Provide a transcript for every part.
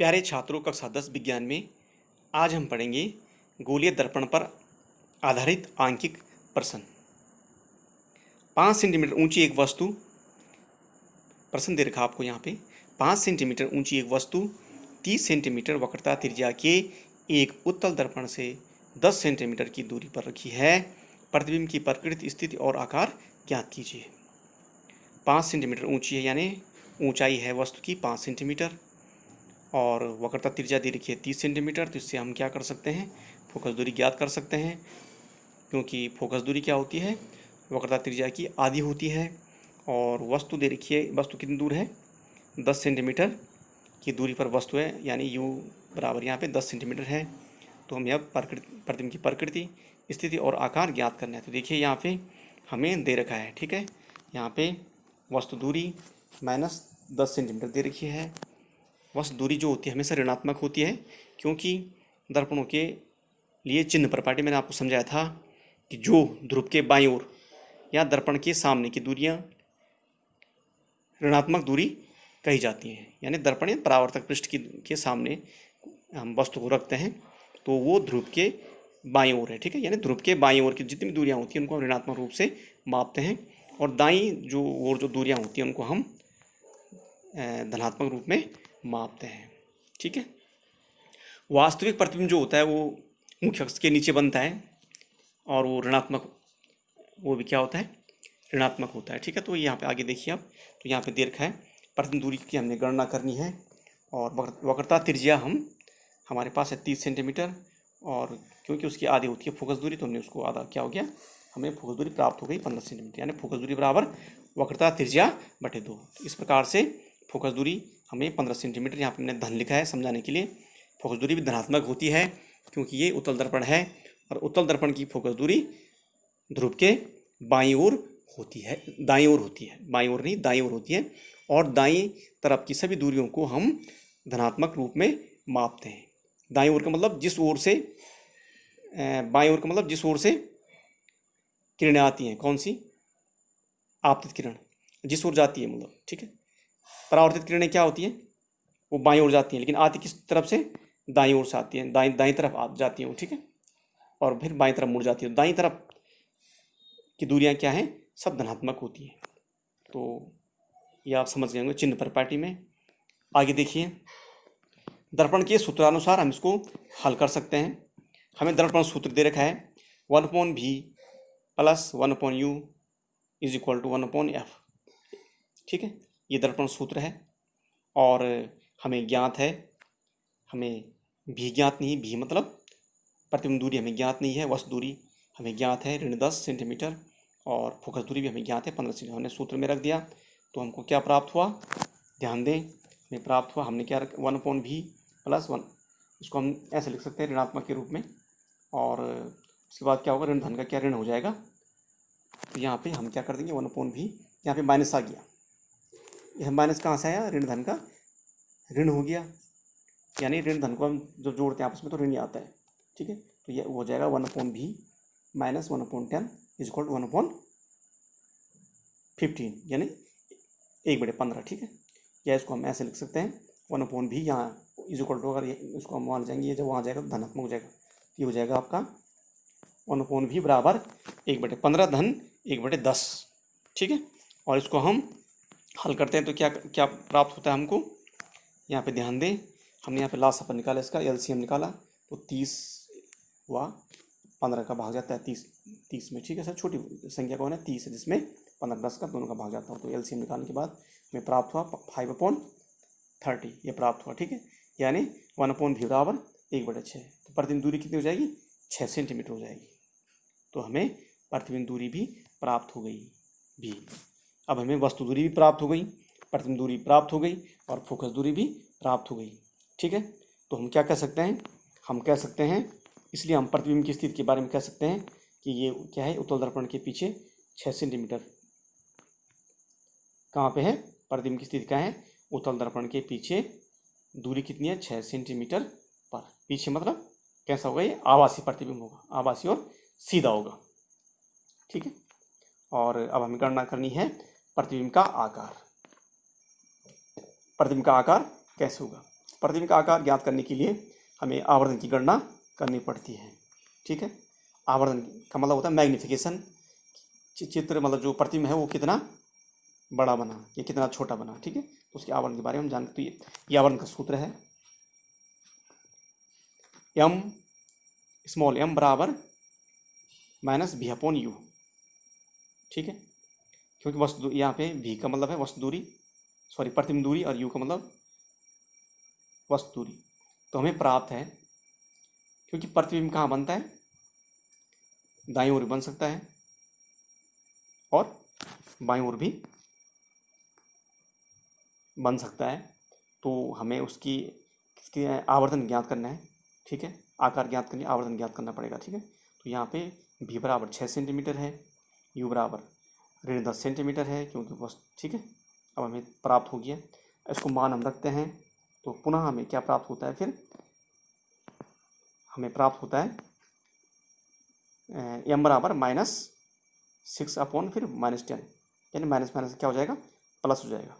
प्यारे छात्रों, कक्षा 10 विज्ञान में आज हम पढ़ेंगे गोलीय दर्पण पर आधारित आंकिक प्रश्न। 5 सेंटीमीटर ऊंची एक वस्तु, प्रश्न दे रखा आपको यहाँ पे। 5 सेंटीमीटर ऊंची एक वस्तु 30 सेंटीमीटर वक्रता त्रिज्या के एक उत्तल दर्पण से 10 सेंटीमीटर की दूरी पर रखी है। प्रतिबिंब की प्रकृति, स्थिति और आकार ज्ञात कीजिए। 5 सेंटीमीटर ऊंची है, यानी ऊंचाई है वस्तु की 5 सेंटीमीटर और वक्रता त्रिज्या दे रखी है 30 सेंटीमीटर। तो इससे हम क्या कर सकते हैं, फोकस दूरी ज्ञात कर सकते हैं, क्योंकि फोकस दूरी क्या होती है, वक्रता त्रिज्या की आधी होती है। और वस्तु दे रखी है, वस्तु कितनी दूर है, 10 सेंटीमीटर की दूरी पर वस्तु है, यानी u बराबर यहाँ पे 10 सेंटीमीटर है। तो हम यह प्रतिबिंब की प्रकृति, स्थिति और आकार ज्ञात करना है। तो देखिए यहाँ पे हमें दे रखा है, ठीक है, यहाँ पे वस्तु दूरी माइनस 10 सेंटीमीटर दे रखी है। वस्तु दूरी जो होती है हमेशा ऋणात्मक होती है, क्योंकि दर्पणों के लिए चिन्ह प्रपाटी मैंने आपको समझाया था कि जो ध्रुव के बाईं ओर या दर्पण के सामने की दूरियां ऋणात्मक दूरी कही जाती हैं, यानी दर्पण या परावर्तक पृष्ठ के सामने हम वस्तु को रखते हैं तो वो ध्रुव के बाईं ओर है, ठीक है, यानी ध्रुव के बाईं ओर की जितनी भी दूरियां होती हैं उनको हम ऋणात्मक रूप से मापते हैं, और दाईं जो ओर जो दूरियां होती हैं उनको हम धनात्मक रूप में मापते हैं, ठीक है। वास्तविक प्रतिबिंब जो होता है वो मुख्य अक्ष के नीचे बनता है और वो ऋणात्मक, वो भी क्या होता है, ऋणात्मक होता है, ठीक है। तो यहाँ पे आगे देखिए आप, तो यहाँ पे दे रखा है प्रतिबिंब दूरी की हमने गणना करनी है, और वक्रता त्रिज्या हमारे पास है 30 सेंटीमीटर, और क्योंकि उसकी आधी होती है फोकस दूरी तो हमने उसको आधा क्या हो गया, हमें फोकस दूरी प्राप्त हो गई 15 सेंटीमीटर, यानी फोकस दूरी बराबर वक्रता त्रिज्या बटे 2। इस प्रकार से फोकस दूरी हमें 15 सेंटीमीटर, यहाँ पे मैंने धन लिखा है समझाने के लिए। फोकस दूरी भी धनात्मक होती है क्योंकि ये उत्तल दर्पण है, और उत्तल दर्पण की फोकस दूरी ध्रुव के बाईं ओर होती है, दाईं ओर होती है, बाईं ओर नहीं दाईं ओर होती है, और दाईं तरफ की सभी दूरियों को हम धनात्मक रूप में मापते हैं। दाईं ओर का मतलब जिस ओर से, बाईं ओर का मतलब जिस ओर से किरणें आती हैं, कौन सी, आपतित किरण जिस ओर जाती है, मतलब, ठीक है। परावर्तित किरणें क्या होती हैं, वो बाईं ओर जाती हैं, लेकिन आती किस तरफ से, दाईं ओर से आती हैं, दाईं तरफ आ जाती हैं, ठीक है, और फिर बाईं तरफ मुड़ जाती है। दाईं तरफ की दूरियां क्या हैं, सब धनात्मक होती हैं। तो ये आप समझ गए होंगे चिन्ह परिपाटी में। आगे देखिए, दर्पण के सूत्रानुसार हम इसको हल कर सकते हैं। हमें दर्पण सूत्र दे रखा है 1/v + 1/u = 1/f, ठीक है, ये दर्पण सूत्र है। और हमें ज्ञात है, हमें भी ज्ञात नहीं, भी मतलब प्रतिबिंब दूरी हमें ज्ञात नहीं है, वस्तु दूरी हमें ज्ञात है ऋण 10 सेंटीमीटर, और फोकस दूरी भी हमें ज्ञात है 15 सेंटीमीटर। हमने सूत्र में रख दिया तो हमको क्या प्राप्त हुआ, ध्यान दें, हमें प्राप्त हुआ, हमने क्या रख 1/v + 1, इसको हम ऐसे लिख सकते हैं ऋणात्मक के रूप में, और उसके बाद क्या होगा, ऋण धन का क्या ऋण हो जाएगा, तो यहाँ पे हम क्या कर देंगे 1/v, यहाँ पे माइनस आ गया, यह माइनस कहाँ से आया, ऋण धन का ऋण हो गया, यानी ऋण धन को हम जब जोड़ते हैं आपस में तो ऋण ही आता है, ठीक है। तो ये हो जाएगा 1/v - 1/10 = 1/15, यानी 1/15, ठीक है। या इसको हम ऐसे लिख सकते हैं 1/v, यहाँ = अगर इसको हम वहाँ जाएंगे, ये जब वहाँ जाएगा तो धनात्मक हो जाएगा, ये हो जाएगा आपका 1/v बराबर 1/15 धन 1/10, ठीक है। और इसको हम हल करते हैं तो क्या क्या प्राप्त होता है हमको, यहाँ पे ध्यान दें, हमने यहाँ पे लास्ट अपन निकाला, इसका एलसीएम निकाला तो 30 हुआ, 15 का भाग जाता है 30 में, ठीक है सर, छोटी संख्या कौन है, 30 है, जिसमें 15 10 का दोनों का भाग जाता है। तो एलसीएम निकालने के बाद हमें प्राप्त हुआ 5/30, ये प्राप्त हुआ, ठीक है, यानी 1/v बराबर 1/6। तो प्रतिबिंब दूरी कितनी हो जाएगी, 6 सेंटीमीटर हो जाएगी। तो हमें प्रतिबिंब दूरी भी प्राप्त हो गई भी। अब हमें वस्तु दूरी भी प्राप्त हो गई, प्रतिबिंब दूरी प्राप्त हो गई, और फोकस दूरी भी प्राप्त हो गई, ठीक है। तो हम क्या कह सकते हैं, हम कह सकते हैं, इसलिए हम प्रतिबिंब की स्थिति के बारे में कह सकते हैं कि ये क्या है, उत्तल दर्पण के पीछे 6 सेंटीमीटर, कहाँ पे है, प्रतिबिंब की स्थिति कहाँ है, उत्तल दर्पण के पीछे दूरी कितनी है, 6 सेंटीमीटर पर। पीछे मतलब कैसा होगा, ये आभासी प्रतिबिंब होगा, आभासी और सीधा होगा, ठीक है। और अब हमें गणना करनी है प्रतिबिंब का आकार। प्रतिबिंब का आकार कैसे होगा, प्रतिबिंब का आकार ज्ञात करने के लिए हमें आवर्धन की गणना करनी पड़ती है। ठीक है, आवर्धन का मतलब होता है मैग्निफिकेशन, चित्र मतलब जो प्रतिबिंब है वो कितना बड़ा बना या कितना छोटा बना। ठीक है, तो उसके आवर्धन के बारे में हम जानते। तो ये आवर्धन का सूत्र है एम स्मॉल एम बराबर माइनस वी अपॉन यू। ठीक है, क्योंकि वस्तु यहाँ पे वी का मतलब है वस्तु दूरी, सॉरी प्रतिबिंब दूरी, और यू का मतलब वस्तु दूरी। तो हमें प्राप्त है, क्योंकि प्रतिबिंब कहाँ बनता है, दाईं ओर बन सकता है और बाईं ओर भी बन सकता है। तो हमें उसकी आवर्धन ज्ञात करना है। ठीक है, आकार ज्ञात करने आवर्धन ज्ञात करना पड़ेगा। ठीक है, तो यहाँ पे भी बराबर 6 सेंटीमीटर है, यू बराबर ऋण 10 सेंटीमीटर है, क्योंकि बस ठीक है। अब हमें प्राप्त हो गया, इसको मान हम रखते हैं। तो पुनः हमें क्या प्राप्त होता है, फिर हमें प्राप्त होता है एम बराबर -6 अपॉन फिर -10, यानी माइनस माइनस क्या हो जाएगा, प्लस हो जाएगा।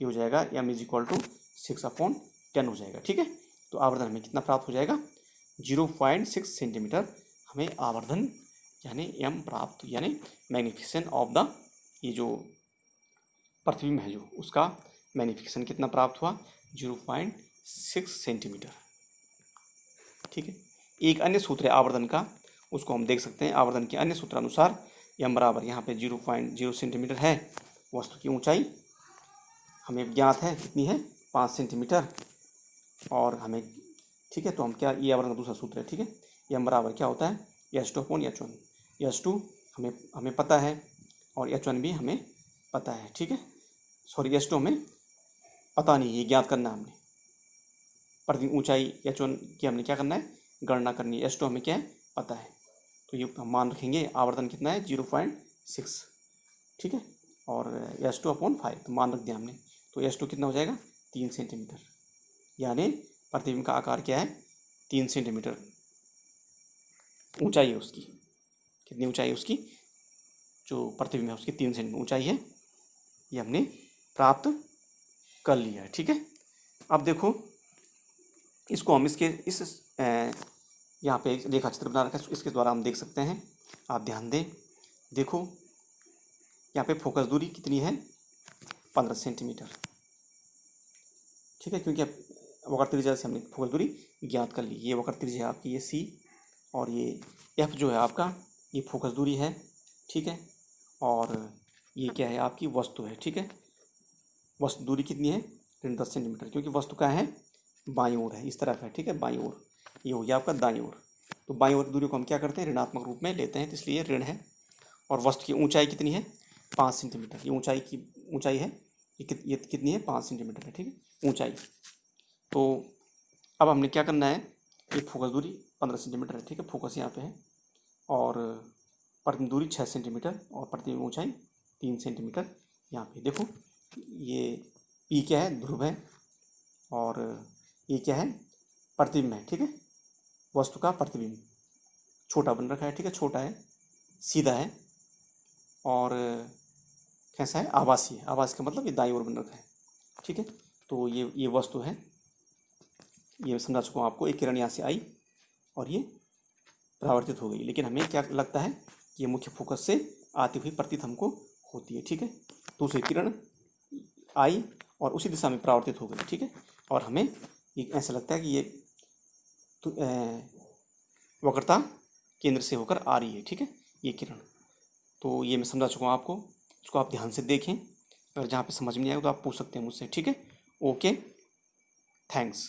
ये हो जाएगा एम इज इक्वल टू 6/10 हो जाएगा। ठीक है, तो आवर्धन हमें कितना प्राप्त हो जाएगा, 0.6 सेंटीमीटर हमें आवर्धन यानी एम प्राप्त, यानी मैग्निफिकेशन ऑफ द, ये जो प्रतिबिंब है जो उसका मैग्निफिकेशन कितना प्राप्त हुआ, 0.6 सेंटीमीटर। ठीक है, एक अन्य सूत्र है आवर्धन का, उसको हम देख सकते हैं। आवर्धन के अन्य सूत्र अनुसार एम बराबर यहाँ पे 0.0 सेंटीमीटर है, वस्तु की ऊंचाई हमें ज्ञात है कितनी है, 5 सेंटीमीटर, और हमें ठीक है, तो हम क्या, ये आवर्धन का दूसरा सूत्र है। ठीक है, एम बराबर क्या होता है, H2 अपॉन H1। H2 हमें पता है और H1 भी हमें पता है। ठीक है, सॉरी H2 हमें पता नहीं, ये ज्ञात करना है हमने। प्रति ऊंचाई H1 की हमने क्या करना है, गणना करनी है। H2 हमें क्या है, पता है। तो ये हम मान रखेंगे, आवर्धन कितना है, 0.6। ठीक है, और H2 अपॉन 5 तो मान रख दिया हमने। तो H2 कितना हो जाएगा, 3 सेंटीमीटर, यानी प्रतिबिंब का आकार क्या है, 3 सेंटीमीटर ऊंचाई है उसकी। कितनी ऊंचाई है उसकी, जो प्रतिबिंब है उसकी 3 सेंटीमीटर ऊंचाई है, ये हमने प्राप्त कर लिया है। ठीक है, अब देखो इसको हम इस यहाँ पे एक रेखा चित्र बना रखा है, इसके द्वारा हम देख सकते हैं। आप ध्यान दें, देखो यहाँ पे फोकस दूरी कितनी है, 15 सेंटीमीटर। ठीक है, क्योंकि अब वक्र त्रिज्या से हमने फोकस दूरी ज्ञात कर ली। ये वक्र त्रिज्या है आपकी, ये सी, और ये एफ जो है आपका, ये फोकस दूरी है। ठीक है, और ये क्या है, आपकी वस्तु है। ठीक है, वस्तु दूरी कितनी है, 10 सेंटीमीटर, क्योंकि वस्तु का है बाईं ओर है, इस तरफ है। ठीक है, बाईं ओर, ये हो गया आपका दाईं ओर। तो बाईं ओर की दूरी को हम क्या करते हैं, ऋणात्मक रूप में लेते हैं, तो इसलिए ऋण है। और वस्तु की ऊंचाई कितनी है, 5 सेंटीमीटर। ये ऊंचाई है, ये कितनी है, 5 सेंटीमीटर है। ठीक है, ऊंचाई। तो अब हमने क्या करना है, ये फोकस दूरी 15 सेंटीमीटर है। ठीक है, फोकस यहाँ पे है, और प्रतिबिंब दूरी 6 सेंटीमीटर, और प्रतिबिंब ऊंचाई 3 सेंटीमीटर। यहाँ पे देखो, ये पी क्या है, ध्रुव है, और ये क्या है, प्रतिबिंब है। ठीक है, वस्तु का प्रतिबिंब छोटा बन रखा है। ठीक है, छोटा है, सीधा है, और कैसा है, आभासी है। आभासी का मतलब ये दाईं ओर बन रखा है। ठीक है, तो ये वस्तु है, ये समझा चुका हूँ आपको। एक किरण यहाँ से आई और ये परावर्तित हो गई, लेकिन हमें क्या लगता है, ये मुख्य फोकस से आती हुई प्रतीत हमको होती है। ठीक है, दूसरी किरण आई और उसी दिशा में परावर्तित हो गई। ठीक है, और हमें ये ऐसा लगता है कि ये तो वक्रता केंद्र से होकर आ रही है। ठीक है, ये किरण, तो ये मैं समझा चुका हूँ आपको। इसको आप ध्यान से देखें, अगर जहाँ पे समझ में नहीं आएगा तो आप पूछ सकते हैं मुझसे। ठीक है, ओके, थैंक्स।